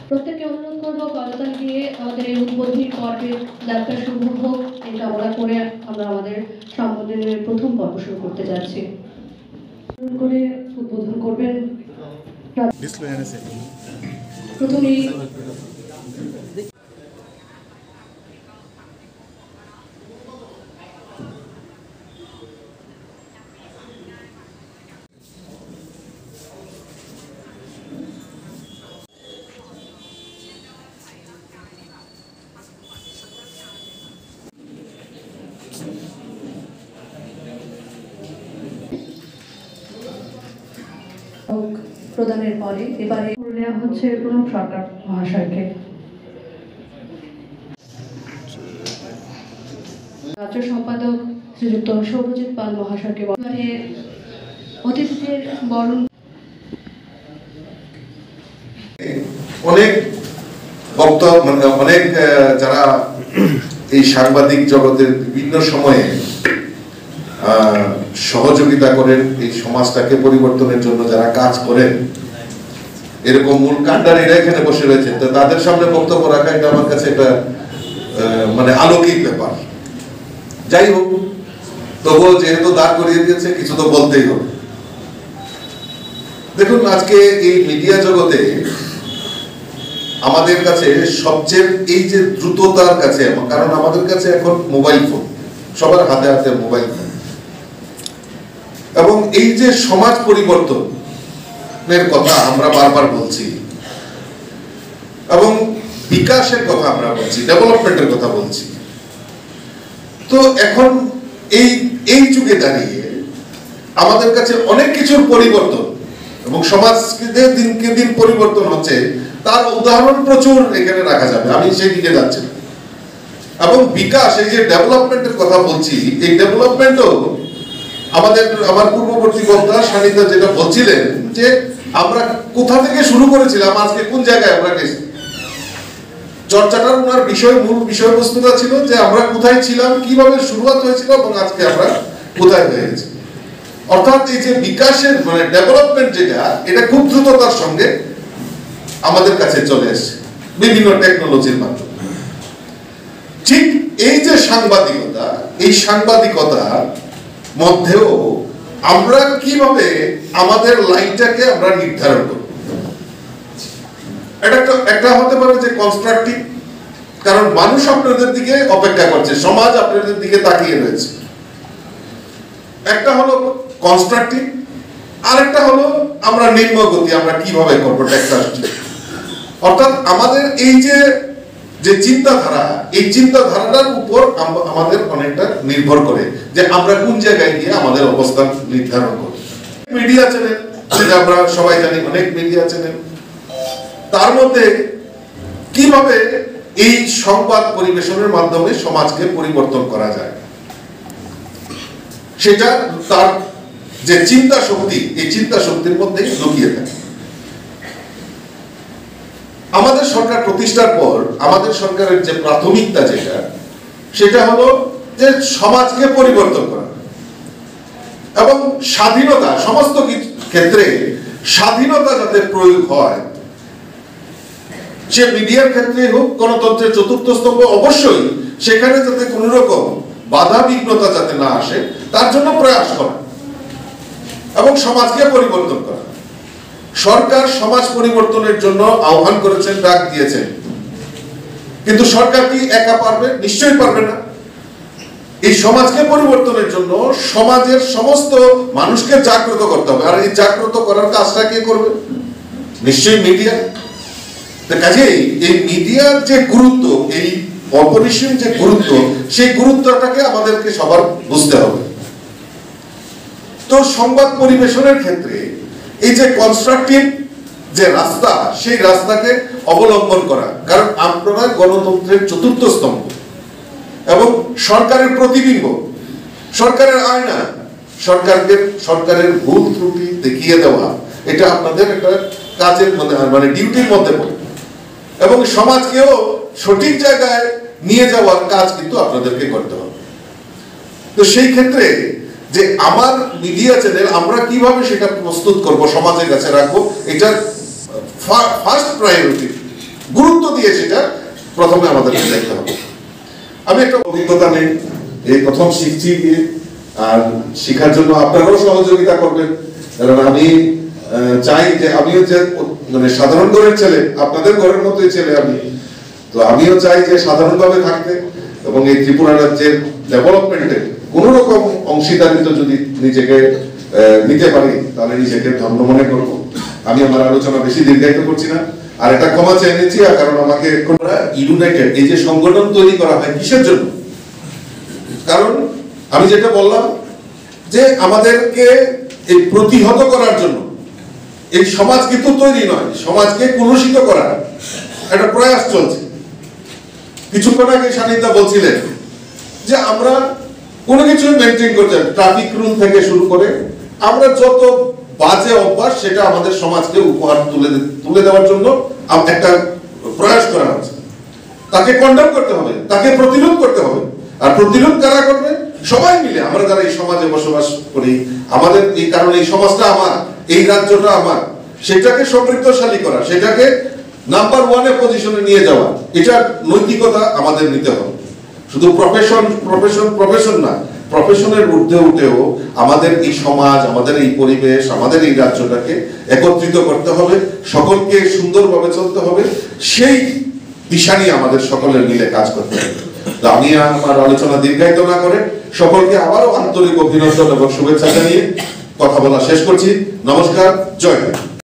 প্রত্যেককে অনুরোধ করবো করতাল দিয়ে আমাদের এই উদ্বোধনী পর্বের যাত্রা শুরু হোক এই কামনা করে আমরা আমাদের সম্বোধনের প্রথম পর্ব শুরু করতে যাচ্ছি। করে উদ্বোধন করবেন প্রথমেই প্রদানের পরে এবারে নেওয়া হচ্ছে প্রণব সরকার মহাশয়কে। রাজ্য সম্পাদক শ্রীযুক্ত সৌরজিৎ পাল মহাশয়কে এবারে অতিথিদের বরণ। অনেক বক্তব্য মানে অনেক যারা এই সাংবাদিক জগতের বিভিন্ন সময়ে সহযোগিতা করেন, এই সমাজটাকে পরিবর্তনের জন্য যারা কাজ করেন, এরকম মূল কাণ্ডারীরা এখানে বসে রয়েছেন, তো তাদের সামনে বক্তব্য রাখা এটা আমার কাছে একটা মানে অলৌকিক ব্যাপার। যাই হোক, তবুও যেহেতু দাঁড় করিয়ে দিয়েছে কিছু তো বলতেই হবে। দেখুন, আজকে এই মিডিয়া জগতে আমাদের কাছে সবচেয়ে এই যে দ্রুততার কাছে, কারণ আমাদের কাছে এখন মোবাইল ফোন, সবার হাতে হাতে মোবাইল ফোন, এবং এই যে সমাজ পরিবর্তনের কথা আমরা বারবার বলছি এবং বিকাশের কথা আমরা বলছি, ডেভেলপমেন্টের কথা বলছি, তো এখন এই যুগে দাঁড়িয়ে আমাদের কাছে অনেক কিছুর পরিবর্তন এবং সমাজ দিনকে দিন পরিবর্তন হচ্ছে, তার উদাহরণ প্রচুর এখানে রাখা যাবে, আমি সেই দিকে যাচ্ছি না। এবং বিকাশ, এই যে ডেভেলপমেন্টের কথা বলছি, এই ডেভেলপমেন্টও আমার পূর্ববর্তী বক্তা সানিতা যেটা বলছিলেন যে আমরা কোথা থেকে শুরু করেছিলাম, আজকে কোন জায়গায় আমরা গেছি, চর্চাটার ওনার মূল বিষয়বস্তুটা ছিল যে আমরা কোথায় ছিলাম, কিভাবে শুরুয়াত হয়েছিল এবং আজকে আমরা কোথায় হয়ে গেছি। অর্থাৎ এই যে বিকাশের মানে ডেভেলপমেন্ট যেটা, এটা খুব দ্রুততার সঙ্গে আমাদের কাছে চলে এসেছে বিভিন্ন টেকনোলজির মাধ্যমে। ঠিক এই যে সাংবাদিকতা, এই সাংবাদিকতার মধ্যেও আমরা কিভাবে আমাদের লাইনটাকে আমরা নির্ধারণ করব, একটা হতে পারে যে কনস্ট্রাকটিভ, কারণ মানুষ আপনাদের দিকে অপেক্ষা করছে, সমাজ আপনাদের দিকে তাকিয়ে রয়েছে। একটা হলো কনস্ট্রাকটিভ, আরেকটা হলো আমরা নিম্নগতি, আমরা কিভাবে করব টেকনোলজি। অর্থাৎ আমাদের এই যে চিন্তাধারা, এই চিন্তাধারাটার উপর আমাদের অনেকটা নির্ভর করে যে আমরা কোন জায়গায় গিয়ে আমাদের অবস্থান নির্ধারণ করব। মিডিয়া চ্যানেল, যেটা আমরা সবাই জানি, অনেক মিডিয়া চ্যানেল, তার মধ্যে কিভাবে এই সংবাদ পরিবেশনের মাধ্যমে সমাজকে পরিবর্তন করা যায়, সেটা তার যে চিন্তা শক্তি, এই চিন্তা শক্তির মধ্যে লুকিয়ে থাকে। আমাদের সরকার প্রতিষ্ঠার পর আমাদের সরকারের যে প্রাথমিকতা যেটা, সেটা হলো যে সমাজকে পরিবর্তন করা এবং স্বাধীনতা, সমস্ত ক্ষেত্রে স্বাধীনতা যাতে প্রয়োগ হয়, সে মিডিয়ার ক্ষেত্রে হোক, গণতন্ত্রের চতুর্থ স্তম্ভ, অবশ্যই সেখানে যাতে কোনো রকম বাধা বিঘ্নতা যাতে না আসে তার জন্য প্রয়াস করা এবং সমাজকে পরিবর্তন করা। সরকার সমাজ পরিবর্তনের জন্য আহ্বান করেছেন, ডাক দিয়েছেন, কিন্তু সরকার কি একা পারবে? নিশ্চয়ই পারবে না। এই সমাজকে পরিবর্তনের জন্য সমাজের সমস্ত মানুষকে জাগ্রত করতে হবে, আর এই জাগ্রত করার কাজটা কে করবে? নিশ্চয়ই মিডিয়া। কাজেই এই মিডিয়ার যে গুরুত্ব, এই অপরিসীম যে গুরুত্ব, সেই গুরুত্বটাকে আমাদেরকে সবার বুঝতে হবে। তো সংবাদ পরিবেশনের ক্ষেত্রে এই যে কনস্ট্রাকটিভ যে রাস্তা, সেই রাস্তাকে অবলম্বন করা, কারণ আপনারা গণতন্ত্রের চতুর্থ স্তম্ভ এবং সরকারের প্রতিবিম্ব, সরকারের আয়না, সরকারের ভুল ত্রুটি দেখিয়ে দেওয়া, এটা আপনাদের একটা কাজের মধ্যে মানে ডিউটির মধ্যে পড়ে এবং সমাজকেও সঠিক জায়গায় নিয়ে যাওয়ার কাজ কিন্তু আপনাদেরকে করতে হবে। তো সেই ক্ষেত্রে যে আমার মিডিয়া চ্যানেল আমরা কিভাবে সেটা প্রস্তুত করব, সমাজের কাছে রাখবো, এটা ফার্স্ট প্রায়োরিটি, গুরুত্ব দিয়ে সেটা প্রথমে আমাদেরকে দেখতে হবে। আমি একটা অভিজ্ঞতা নেই, এই প্রথম শিখছি, আর শিখার জন্য আপনারাও সহযোগিতা করবেন, কারণ আমি চাই যে আমিও যে মানে সাধারণ ঘরের ছেলে, আপনাদের ঘরের মতোই ছেলে আমি, তো আমিও চাই যে সাধারণভাবে থাকতে, এবং এই ত্রিপুরা রাজ্যের ডেভেলপমেন্টে কোন রকম অংশীদারিত্ব যদি নিজেকে নিতে পারি তাহলে নিজেকে ধন্য মনে করব। আমি আমার আলোচনা বেশি দীর্ঘায়িত করছি না, আর এটা ক্ষমা চেয়ে নিচ্ছি, কারণ আমাকে ইউনাইটেড এই যে সংগঠন তৈরি করা হয় কিসের জন্য, কারণ আমি যেটা বললাম যে আমাদেরকে এই প্রতিহত করার জন্য, এই সমাজ কিন্তু তৈরি নয়, সমাজকে কলুষিত করার একটা প্রয়াস চলছে। কিছুক্ষণ আগে সানিদা বলছিলেন যে আমরা কোনো কিছু মেনটেন করতে, ট্রাফিক রুল থেকে শুরু করে আমরা যত বাজে অভ্যাস সেটা আমাদের সমাজকে উপহার তুলে দেওয়ার জন্য একটা প্রয়াস করা হচ্ছে। তাকে কন্ডেম করতে হবে, তাকে প্রতিরোধ করতে হবে, আর প্রতিরোধ কারা করবে? সবাই মিলে, আমরা যারা এই সমাজে বসবাস করি, আমাদের এই কারণে এই সমাজটা আমার, এই রাজ্যটা আমার, সেটাকে সমৃদ্ধশালী করা, সেটাকে নাম্বার 1 এ পজিশনে নিয়ে যাওয়া, এটা নৈতিকতা আমাদের নিতে হবে। শুধু প্রফেশন না, প্রফেশনের ঊর্ধ্বে উঠেও আমাদের এই সমাজ, আমাদের এই পরিবেশ, আমাদের এই রাজ্যটাকে একত্রিত করতে হবে, সকলকে সুন্দরভাবে চলতে হবে, সেই দিশা নিয়ে আমাদের সকলের মিলে কাজ করতে হবে। তো আমি আমার আলোচনা দীর্ঘায়িত না করে সকলকে আবারও আন্তরিক অভিনন্দন এবং শুভেচ্ছা জানিয়ে কথা বলা শেষ করছি। নমস্কার, জয় হিন্দ।